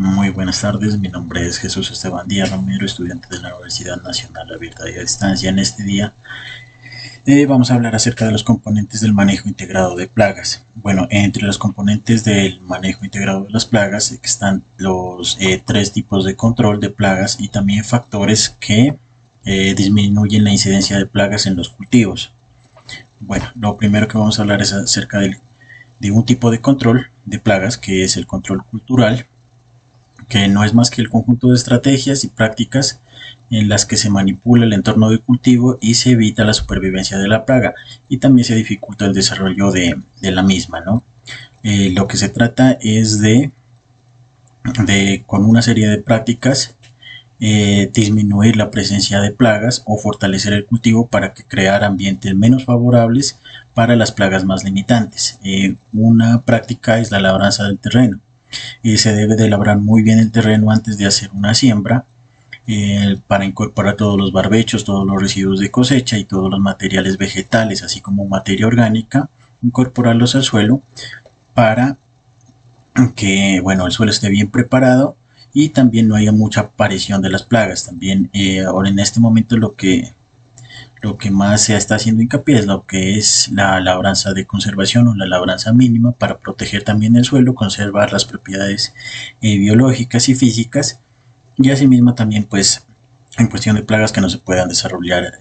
Muy buenas tardes, mi nombre es Jesús Esteban Díaz Romero, estudiante de la Universidad Nacional Abierta y a Distancia. En este día vamos a hablar acerca de los componentes del manejo integrado de plagas. Bueno, entre los componentes del manejo integrado de las plagas están los tres tipos de control de plagas y también factores que disminuyen la incidencia de plagas en los cultivos. Bueno, lo primero que vamos a hablar es acerca de un tipo de control de plagas que es el control cultural, que no es más que el conjunto de estrategias y prácticas en las que se manipula el entorno de cultivo y se evita la supervivencia de la plaga y también se dificulta el desarrollo de la misma, ¿no? Lo que se trata es con una serie de prácticas, disminuir la presencia de plagas o fortalecer el cultivo para crear ambientes menos favorables para las plagas más limitantes. Una práctica es la labranza del terreno. Se debe de labrar muy bien el terreno antes de hacer una siembra, para incorporar todos los barbechos, todos los residuos de cosecha y todos los materiales vegetales, así como materia orgánica, incorporarlos al suelo para que el suelo esté bien preparado y también no haya mucha aparición de las plagas. También ahora en este momento lo que más se está haciendo hincapié es lo que es la labranza de conservación o la labranza mínima para proteger también el suelo, conservar las propiedades biológicas y físicas y asimismo también pues en cuestión de plagas que no se puedan desarrollar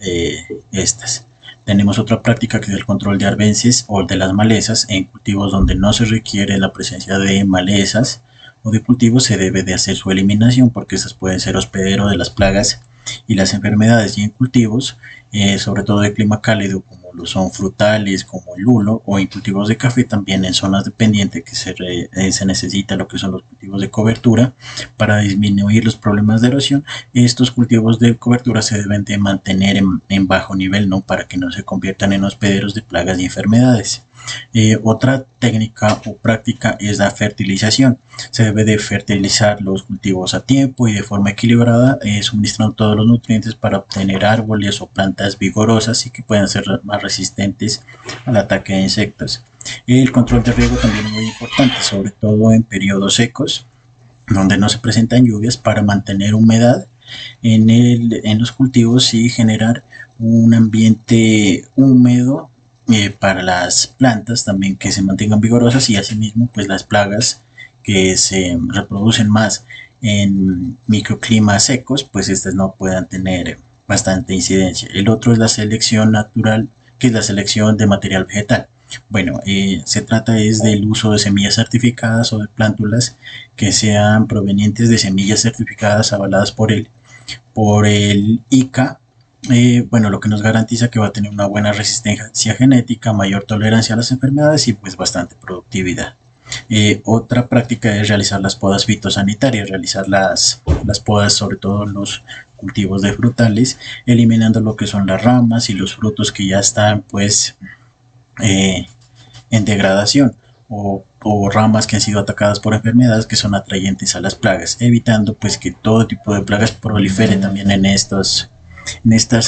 estas. Tenemos otra práctica que es el control de arbences o de las malezas en cultivos donde no se requiere la presencia de malezas o de cultivos. Se debe de hacer su eliminación porque estas pueden ser hospedero de las plagas y las enfermedades, y en cultivos sobre todo de clima cálido como lo son frutales como el lulo, o en cultivos de café también en zonas de pendiente que se necesita lo que son los cultivos de cobertura para disminuir los problemas de erosión. Estos cultivos de cobertura se deben de mantener en bajo nivel, ¿no?, para que no se conviertan en hospederos de plagas y enfermedades. Otra técnica o práctica es la fertilización. Se debe de fertilizar los cultivos a tiempo y de forma equilibrada, suministrando todos los nutrientes para obtener árboles o plantas vigorosas y que puedan ser más resistentes al ataque de insectos. El control de riego también es muy importante, sobre todo en periodos secos donde no se presentan lluvias, para mantener humedad en los cultivos y generar un ambiente húmedo para las plantas también, que se mantengan vigorosas, y asimismo pues las plagas que se reproducen más en microclimas secos, pues estas no puedan tener bastante incidencia. El otro es la selección natural, que es la selección de material vegetal. Se trata es del uso de semillas certificadas o de plántulas que sean provenientes de semillas certificadas avaladas por el ICA. Lo que nos garantiza que va a tener una buena resistencia genética, mayor tolerancia a las enfermedades y pues bastante productividad. Otra práctica es realizar las podas fitosanitarias, realizar las podas sobre todo en los cultivos de frutales, eliminando lo que son las ramas y los frutos que ya están pues en degradación, o ramas que han sido atacadas por enfermedades que son atrayentes a las plagas, evitando pues que todo tipo de plagas proliferen también en estas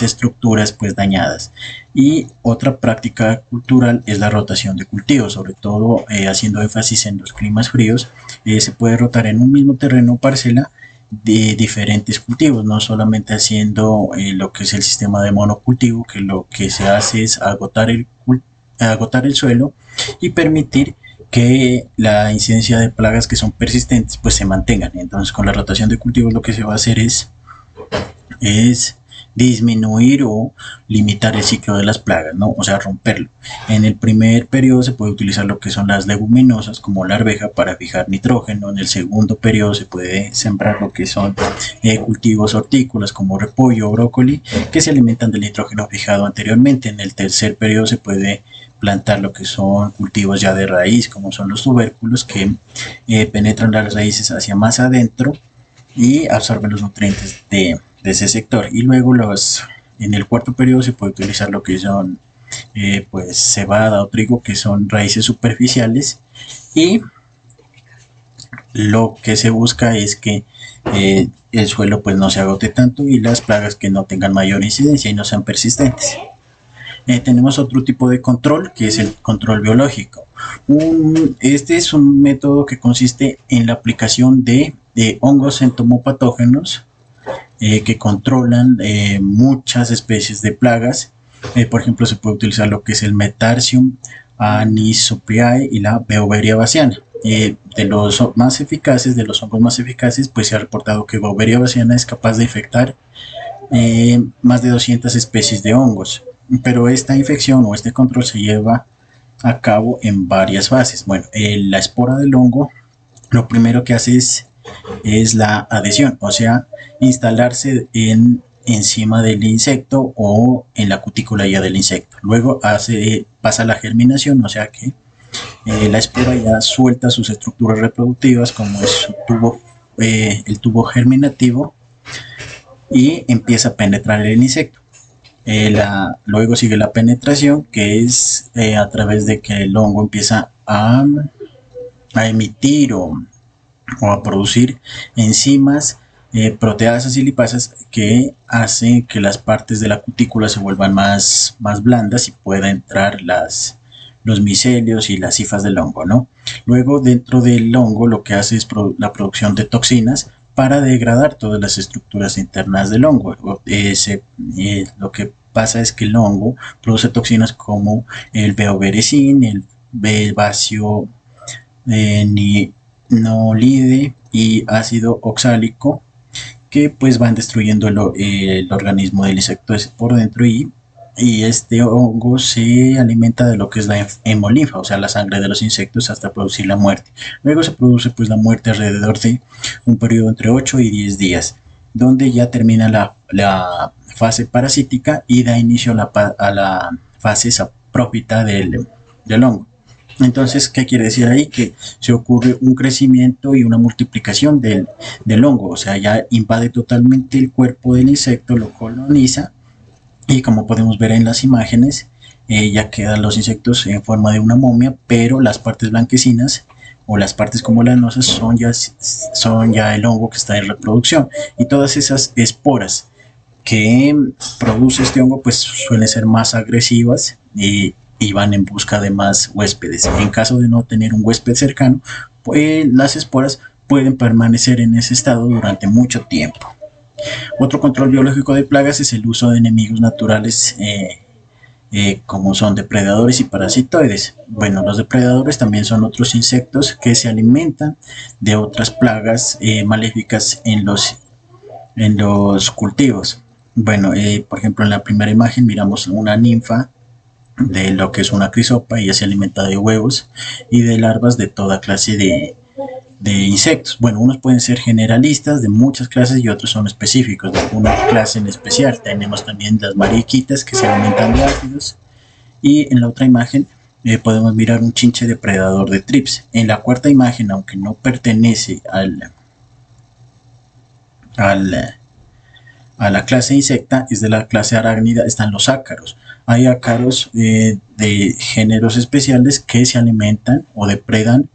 estructuras pues dañadas. Y otra práctica cultural es la rotación de cultivos, sobre todo haciendo énfasis en los climas fríos. Se puede rotar en un mismo terreno o parcela de diferentes cultivos, no solamente haciendo lo que es el sistema de monocultivo, que lo que se hace es agotar el suelo y permitir que la incidencia de plagas que son persistentes pues se mantengan. Entonces, con la rotación de cultivos lo que se va a hacer es disminuir o limitar el ciclo de las plagas, ¿no? O sea, romperlo. En el primer periodo se puede utilizar lo que son las leguminosas como la arveja para fijar nitrógeno. En el segundo periodo se puede sembrar lo que son cultivos hortícolas como repollo o brócoli, que se alimentan del nitrógeno fijado anteriormente. En el tercer periodo se puede plantar lo que son cultivos ya de raíz, como son los tubérculos, que penetran las raíces hacia más adentro y absorben los nutrientes de ese sector. Y luego en el cuarto periodo se puede utilizar lo que son pues cebada o trigo, que son raíces superficiales, y lo que se busca es que el suelo pues no se agote tanto y las plagas que no tengan mayor incidencia y no sean persistentes. Tenemos otro tipo de control, que es el control biológico. Este es un método que consiste en la aplicación de de hongos entomopatógenos que controlan muchas especies de plagas. Por ejemplo, se puede utilizar lo que es el Metarhizium anisopliae y la Beauveria bassiana. De los más eficaces, de los hongos más eficaces, pues se ha reportado que Beauveria bassiana es capaz de infectar más de 200 especies de hongos. Pero esta infección o este control se lleva a cabo en varias fases. Bueno, la espora del hongo lo primero que hace es la adhesión, o sea, instalarse encima del insecto o en la cutícula ya del insecto. Luego pasa la germinación, o sea que la espora ya suelta sus estructuras reproductivas como es su tubo, el tubo germinativo, y empieza a penetrar el insecto. Luego sigue la penetración, que es a través de que el hongo empieza a emitir o a producir enzimas, proteasas y lipasas que hacen que las partes de la cutícula se vuelvan más blandas y pueda entrar los micelios y las hifas del hongo, ¿no? Luego, dentro del hongo, lo que hace es la producción de toxinas para degradar todas las estructuras internas del hongo. Lo que pasa es que el hongo produce toxinas como el beauverecin, el vaccio nolide y ácido oxálico, que pues van destruyendo el organismo del insecto por dentro, y este hongo se alimenta de lo que es la hemolinfa, o sea, la sangre de los insectos, hasta producir la muerte. Luego se produce pues la muerte alrededor de un periodo entre 8 y 10 días, donde ya termina la fase parasítica y da inicio a la fase saprófita del hongo. Entonces, ¿qué quiere decir ahí? Que se ocurre un crecimiento y una multiplicación del hongo, o sea, ya invade totalmente el cuerpo del insecto, lo coloniza, y como podemos ver en las imágenes, ya quedan los insectos en forma de una momia, pero las partes blanquecinas o las partes como lanosas son ya el hongo que está en reproducción, y todas esas esporas que produce este hongo pues suelen ser más agresivas y van en busca de más huéspedes. En caso de no tener un huésped cercano, pues las esporas pueden permanecer en ese estado durante mucho tiempo. Otro control biológico de plagas es el uso de enemigos naturales como son depredadores y parasitoides. Bueno, los depredadores también son otros insectos que se alimentan de otras plagas maléficas en los cultivos. Bueno, por ejemplo, en la primera imagen miramos una ninfa de lo que es una crisopa. Ella se alimenta de huevos y de larvas de toda clase de insectos. Bueno, unos pueden ser generalistas de muchas clases y otros son específicos de una clase en especial. Tenemos también las mariquitas que se alimentan de áfidos, y en la otra imagen podemos mirar un chinche depredador de trips. En la cuarta imagen, aunque no pertenece a la clase insecta, es de la clase arácnida, están los ácaros. Hay ácaros de géneros especiales que se alimentan o depredan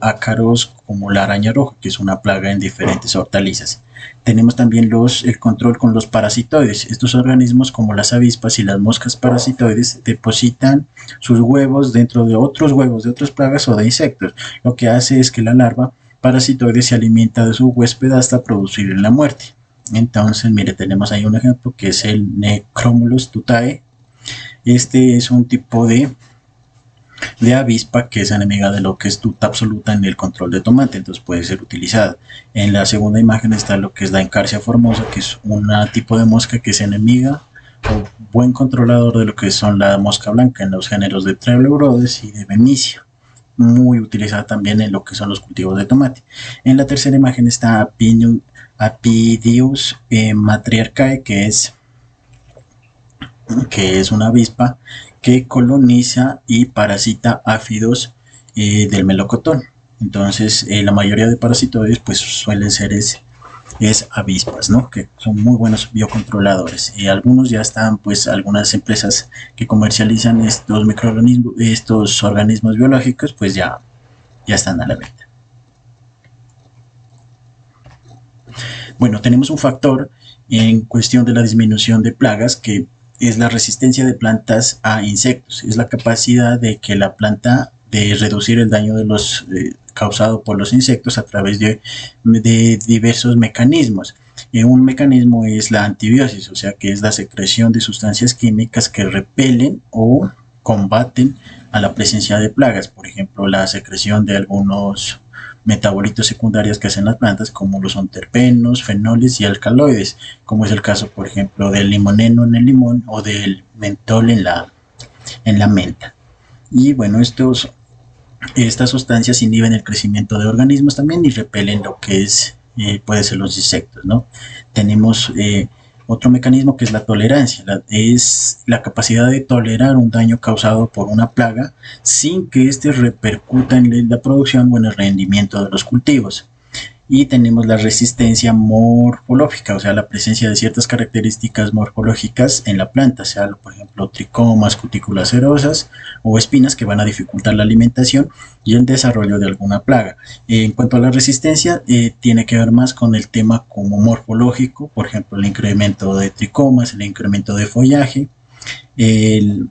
ácaros como la araña roja, que es una plaga en diferentes hortalizas. Tenemos también el control con los parasitoides. Estos organismos, como las avispas y las moscas parasitoides, depositan sus huevos dentro de otros huevos de otras plagas o de insectos. Lo que hace es que la larva parasitoide se alimenta de su huésped hasta producir la muerte. Entonces, mire, tenemos ahí un ejemplo que es el Necromulus tutae. Este es un tipo de avispa que es enemiga de lo que es tuta absoluta en el control de tomate, entonces puede ser utilizada. En la segunda imagen está lo que es la Encarsia formosa, que es un tipo de mosca que es enemiga o buen controlador de lo que son la mosca blanca en los géneros de Treleurodes y de Bemicia, muy utilizada también en lo que son los cultivos de tomate. En la tercera imagen está Apidius matriarcae, que es una avispa que coloniza y parasita áfidos del melocotón. Entonces, la mayoría de parasitoides pues suelen ser avispas, ¿no? Que son muy buenos biocontroladores. Algunos ya están, pues, algunas empresas que comercializan estos microorganismos, estos organismos biológicos, pues ya están a la venta. Bueno, tenemos un factor en cuestión de la disminución de plagas que es la resistencia de plantas a insectos. Es la capacidad de que la planta de reducir el daño causado por los insectos a través de diversos mecanismos. Un mecanismo es la antibiosis, o sea que es la secreción de sustancias químicas que repelen o combaten a la presencia de plagas, por ejemplo la secreción de algunos metabolitos secundarios que hacen las plantas, como lo son terpenos, fenoles y alcaloides, como es el caso por ejemplo del limoneno en el limón o del mentol en la menta. Y bueno, estas sustancias inhiben el crecimiento de organismos también y repelen lo que es puede ser los insectos, ¿no? Tenemos otro mecanismo que es la tolerancia, es la capacidad de tolerar un daño causado por una plaga sin que éste repercuta en la producción o en el rendimiento de los cultivos. Y tenemos la resistencia morfológica, o sea, la presencia de ciertas características morfológicas en la planta, sea por ejemplo tricomas, cutículas cerosas o espinas que van a dificultar la alimentación y el desarrollo de alguna plaga. En cuanto a la resistencia, tiene que ver más con el tema como morfológico, por ejemplo, el incremento de tricomas, el incremento de follaje, que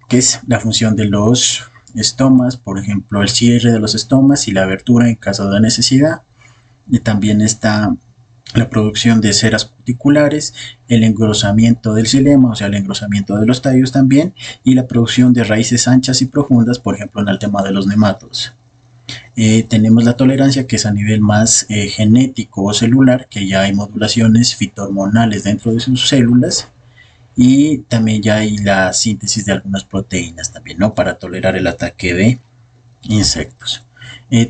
es la función de los estomas, por ejemplo, el cierre de los estomas y la abertura en caso de necesidad. Y también está la producción de ceras cuticulares, el engrosamiento del xilema, o sea, el engrosamiento de los tallos también, y la producción de raíces anchas y profundas, por ejemplo, en el tema de los nematodos. Tenemos la tolerancia, que es a nivel más genético o celular, que ya hay modulaciones fitohormonales dentro de sus células, y también ya hay la síntesis de algunas proteínas también, ¿no? Para tolerar el ataque de insectos.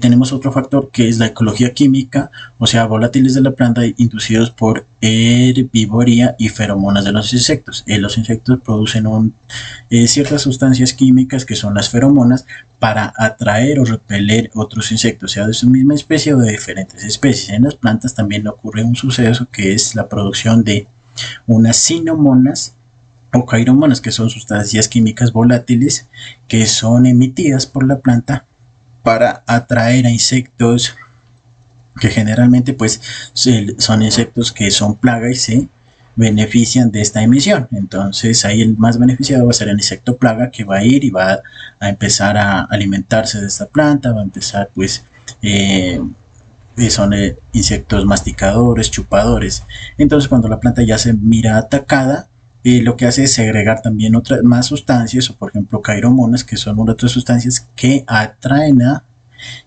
Tenemos otro factor que es la ecología química, o sea, volátiles de la planta inducidos por herbivoría y feromonas de los insectos. Los insectos producen ciertas sustancias químicas que son las feromonas para atraer o repeler otros insectos, sea de su misma especie o de diferentes especies. En las plantas también ocurre un suceso que es la producción de unas sinomonas o cairomonas, que son sustancias químicas volátiles que son emitidas por la planta para atraer a insectos que generalmente pues son insectos que son plaga y se benefician de esta emisión. Entonces ahí el más beneficiado va a ser el insecto plaga, que va a ir y va a empezar a alimentarse de esta planta, va a empezar pues son insectos masticadores, chupadores. Entonces cuando la planta ya se mira atacada, lo que hace es segregar también otras más sustancias, o por ejemplo cairomonas, que son otras sustancias que atraen a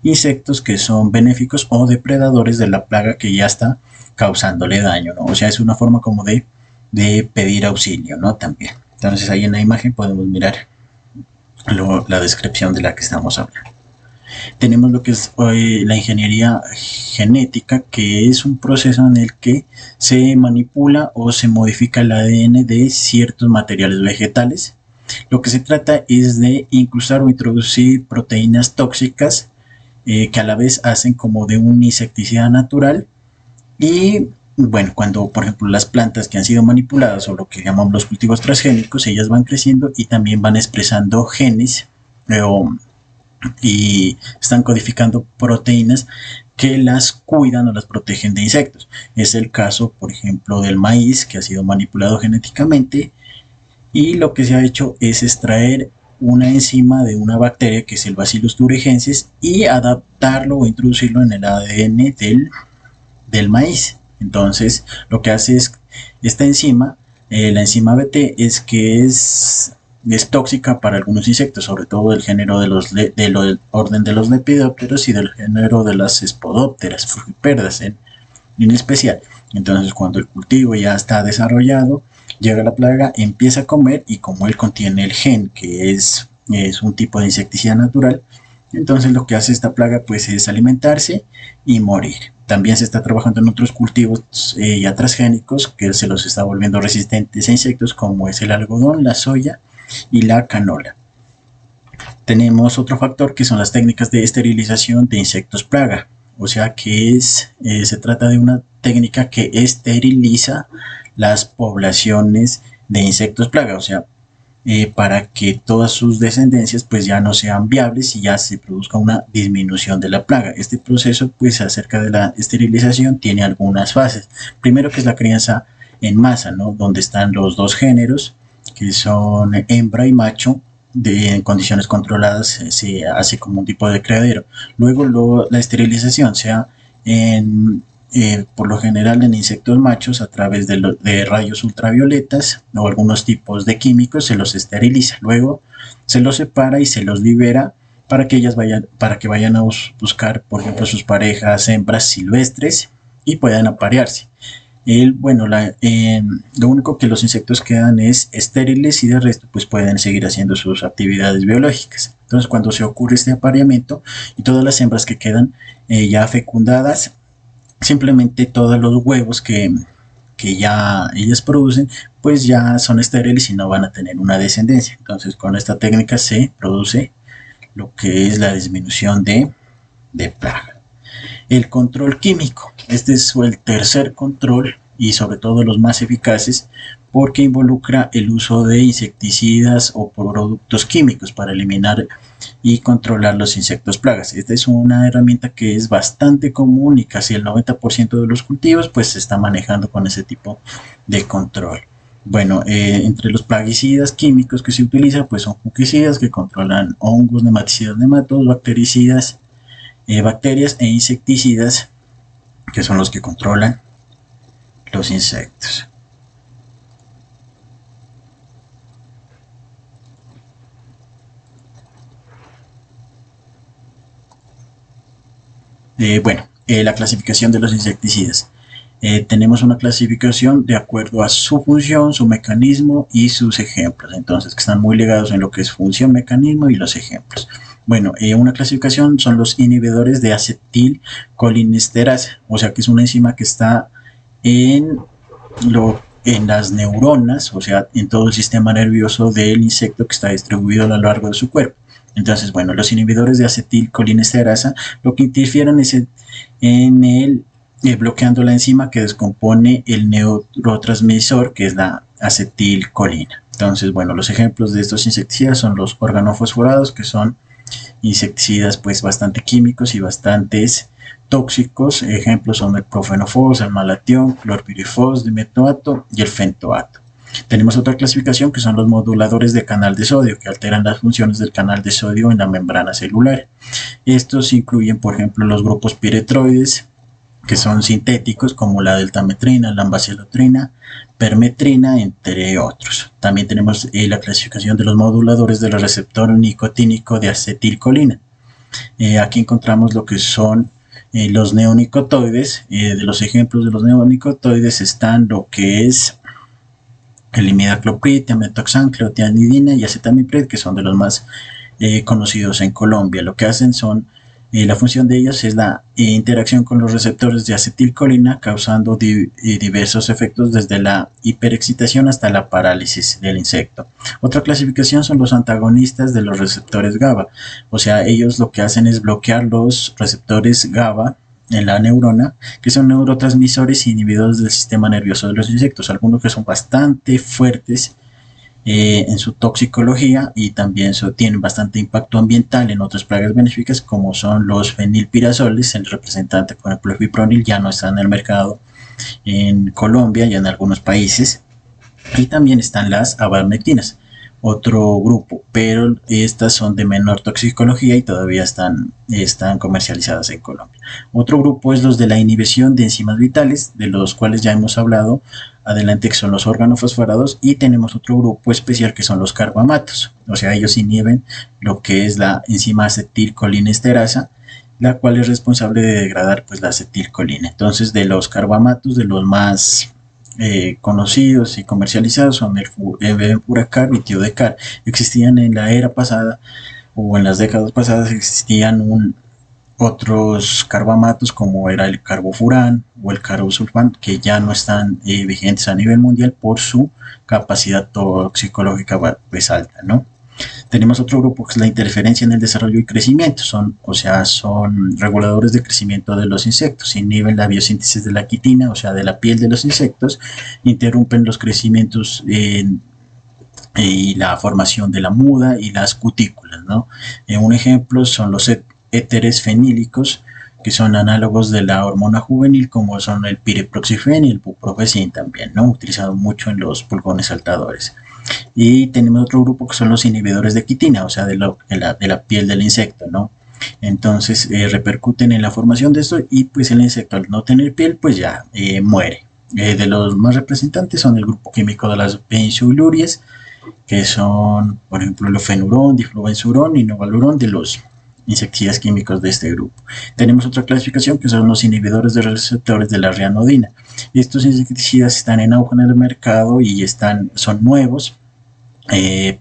insectos que son benéficos o depredadores de la plaga que ya está causándole daño, ¿no? O sea, es una forma como de pedir auxilio, ¿no? También. Entonces ahí en la imagen podemos mirar la descripción de la que estamos hablando. Tenemos lo que es la ingeniería genética, que es un proceso en el que se manipula o se modifica el ADN de ciertos materiales vegetales. Lo que se trata es de incrustar o introducir proteínas tóxicas que a la vez hacen como de un insecticida natural. Y bueno, cuando por ejemplo las plantas que han sido manipuladas, o lo que llamamos los cultivos transgénicos, ellas van creciendo y también van expresando genes y están codificando proteínas que las cuidan o las protegen de insectos. Es el caso, por ejemplo, del maíz, que ha sido manipulado genéticamente, y lo que se ha hecho es extraer una enzima de una bacteria que es el Bacillus thuringiensis y adaptarlo o introducirlo en el ADN del maíz. Entonces lo que hace es esta enzima, la enzima BT, es que es tóxica para algunos insectos, sobre todo del género del orden de los lepidópteros y del género de las espodópteras, frugíperas en especial. Entonces cuando el cultivo ya está desarrollado, llega la plaga, empieza a comer, y como él contiene el gen que es un tipo de insecticida natural, entonces lo que hace esta plaga pues es alimentarse y morir. También se está trabajando en otros cultivos ya transgénicos que se los está volviendo resistentes a insectos, como es el algodón, la soya y la canola. Tenemos otro factor que son las técnicas de esterilización de insectos plaga, o sea que se trata de una técnica que esteriliza las poblaciones de insectos plaga, o sea, para que todas sus descendencias pues ya no sean viables y ya se produzca una disminución de la plaga. Este proceso pues acerca de la esterilización tiene algunas fases. Primero, que es la crianza en masa, ¿no? Donde están los dos géneros, que son hembra y macho, en condiciones controladas se hace como un tipo de criadero. Luego la esterilización sea por lo general en insectos machos a través de rayos ultravioletas o algunos tipos de químicos se los esteriliza. Luego se los separa y se los libera para que vayan a buscar, por ejemplo, sus parejas hembras silvestres y puedan aparearse. Lo único que los insectos quedan es estériles y de resto pues pueden seguir haciendo sus actividades biológicas. Entonces cuando se ocurre este apareamiento y todas las hembras que quedan ya fecundadas, simplemente todos los huevos que ya ellas producen pues ya son estériles y no van a tener una descendencia. Entonces con esta técnica se produce lo que es la disminución de plaga. El control químico. Este es el tercer control y sobre todo los más eficaces porque involucra el uso de insecticidas o productos químicos para eliminar y controlar los insectos plagas. Esta es una herramienta que es bastante común y casi el 90% de los cultivos pues se está manejando con ese tipo de control. Bueno, entre los plaguicidas químicos que se utilizan pues son fungicidas que controlan hongos, nematicidas, nematodos, bactericidas, bacterias e insecticidas que son los que controlan los insectos. La clasificación de los insecticidas. Tenemos una clasificación de acuerdo a su función, su mecanismo y sus ejemplos. Entonces, que están muy ligados en lo que es función, mecanismo y los ejemplos. Una clasificación son los inhibidores de acetilcolinesterasa, o sea que es una enzima que está en las neuronas, o sea, en todo el sistema nervioso del insecto que está distribuido a lo largo de su cuerpo. Entonces, los inhibidores de acetilcolinesterasa lo que interfieren es bloqueando la enzima que descompone el neurotransmisor que es la acetilcolina. Entonces, los ejemplos de estos insecticidas son los organofosforados, que son insecticidas pues bastante químicos y bastantes tóxicos. Ejemplos son el profenofos, el malatión, clorpirifos, dimetoato y el fentoato. Tenemos otra clasificación que son los moduladores de canal de sodio, que alteran las funciones del canal de sodio en la membrana celular. Estos incluyen, por ejemplo, los grupos piretroides, que son sintéticos, como la deltametrina, la ambacelotrina, permetrina, entre otros. También tenemos la clasificación de los moduladores del receptor nicotínico de acetilcolina. Aquí encontramos lo que son los neonicotoides. De los ejemplos de los neonicotoides están lo que es el imidacloprid, tiametoxam, cleotianidina y acetamiprid, que son de los más conocidos en Colombia. Lo que hacen son la función de ellos es la interacción con los receptores de acetilcolina, causando diversos efectos desde la hiperexcitación hasta la parálisis del insecto. Otra clasificación son los antagonistas de los receptores GABA, o sea, ellos lo que hacen es bloquear los receptores GABA en la neurona, que son neurotransmisores inhibidores del sistema nervioso de los insectos, algunos que son bastante fuertes en su toxicología y también tienen bastante impacto ambiental en otras plagas benéficas como son los fenilpirazoles. El representante, por ejemplo, el fipronil ya no está en el mercado en Colombia y en algunos países, y también están las abamectinas, otro grupo, pero estas son de menor toxicología y todavía están comercializadas en Colombia. Otro grupo es los de la inhibición de enzimas vitales, de los cuales ya hemos hablado adelante, que son los organofosforados, y tenemos otro grupo especial que son los carbamatos, o sea, ellos inhiben lo que es la enzima acetilcolinesterasa, la cual es responsable de degradar pues la acetilcolina. Entonces, de los carbamatos, de los más conocidos y comercializados son el Furacar y Tiodecar. Existían en la era pasada o en las décadas pasadas, existían otros carbamatos como era el carbofurán o el carbosulfán, que ya no están vigentes a nivel mundial por su capacidad toxicológica pues alta, ¿no? Tenemos otro grupo que es la interferencia en el desarrollo y crecimiento, son reguladores de crecimiento de los insectos, inhiben la biosíntesis de la quitina, o sea, de la piel de los insectos, interrumpen los crecimientos y la formación de la muda y las cutículas, ¿no? Un ejemplo son los éteres fenílicos, que son análogos de la hormona juvenil, como son el pireproxifen y el buprofezin también, ¿no? Utilizado mucho en los pulgones saltadores. Y tenemos otro grupo que son los inhibidores de quitina, o sea, de la piel del insecto, ¿no? Entonces repercuten en la formación de esto y pues el insecto al no tener piel pues ya muere. De los más representantes son el grupo químico de las benzoluries, que son, por ejemplo, el fenurón, difluensurón y novalurón de los insecticidas químicos de este grupo. Tenemos otra clasificación que son los inhibidores de receptores de la rianodina. Estos insecticidas están en auge en el mercado y son nuevos,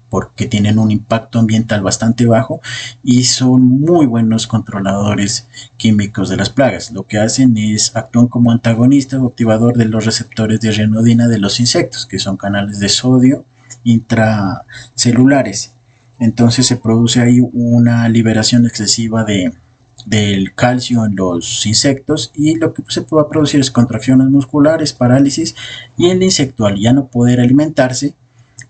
porque tienen un impacto ambiental bastante bajo y son muy buenos controladores químicos de las plagas. Lo que hacen es actúan como antagonista o activador de los receptores de rianodina de los insectos, que son canales de sodio intracelulares. Entonces se produce ahí una liberación excesiva del calcio en los insectos y lo que se puede producir es contracciones musculares, parálisis, y el insecto al ya no poder alimentarse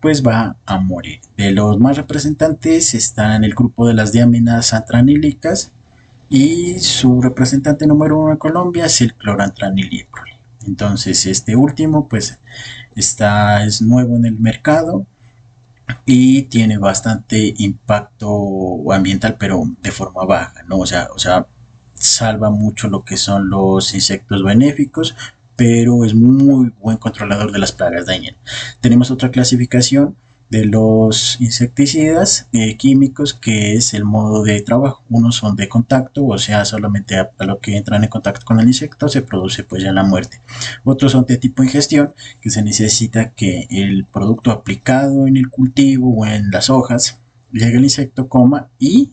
pues va a morir. De los más representantes están el grupo de las diaminas antranílicas y su representante número uno en Colombia es el clorantraniliprol. Entonces este último pues es nuevo en el mercado y tiene bastante impacto ambiental, pero de forma baja, ¿no? O sea, salva mucho lo que son los insectos benéficos, pero es muy buen controlador de las plagas dañinas. Tenemos otra clasificación de los insecticidas químicos, que es el modo de trabajo. Unos son de contacto, o sea, solamente a lo que entran en contacto con el insecto se produce pues ya la muerte. Otros son de tipo ingestión, que se necesita que el producto aplicado en el cultivo o en las hojas llegue al insecto, coma y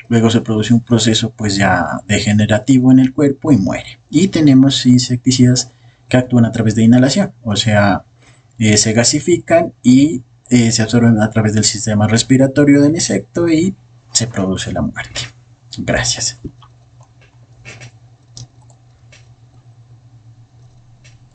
luego se produce un proceso pues ya degenerativo en el cuerpo y muere. Y tenemos insecticidas que actúan a través de inhalación, o sea, se gasifican y se absorben a través del sistema respiratorio del insecto y se produce la muerte. Gracias.